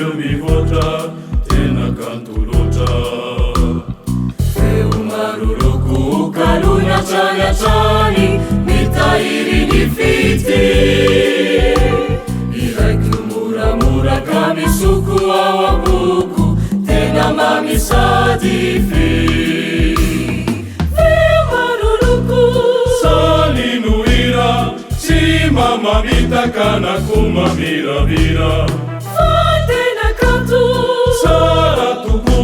feo mivoatra tena kanto loatra. Feo maroroko kalona tranatrany mitahiry ny fity. Iraiky moramora ka misoko ao am-boko tena mamisady fy. Feo maroroko salinoira tsy mamamitaka na kuma miravira. Tena kanto Sara toko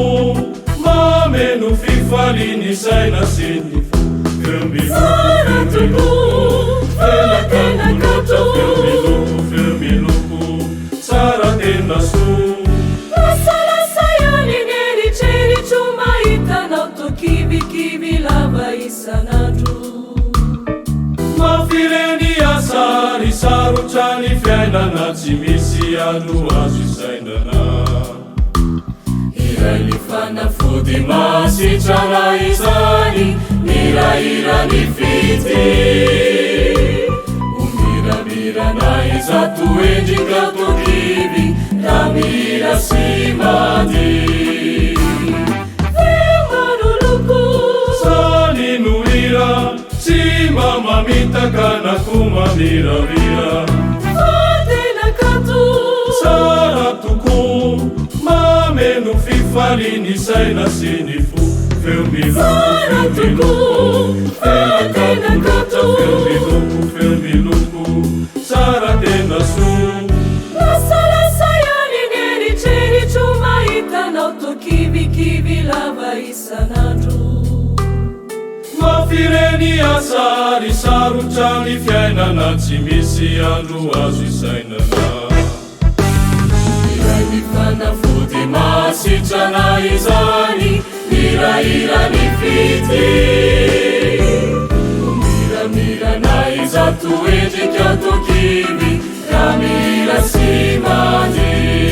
mameno fifaliny saina siny feo miloko. Sara toko tena kanto feo miloko Sara tena so. Masalasayani neritrericho mahitanao tokivikivy lava isanandro. Mafireny asary sarotrany fiainana tsy misy andro azo isainana. Iray ny fanafody masitrana izany miraira ny fity. Umiramirana izato endrika tokivy ramira sy mady. Feo maroroko salinoira tsy mamamitaka na kuma miravira. tena kanto Sara toko mameno fifaliny saina sy ny fo feo Sara toko tena kanto feo miloko Sara tena so. Masalasayani neritrericho mahitanao tokivikivy lava isanandro. Mafireny asary sarotrany fiainana tsy misy andro azo isainana. Iray ny fanafody masitrana izany miraira ny fity. Umiramirana izato endrika tokivy ramira sy mady.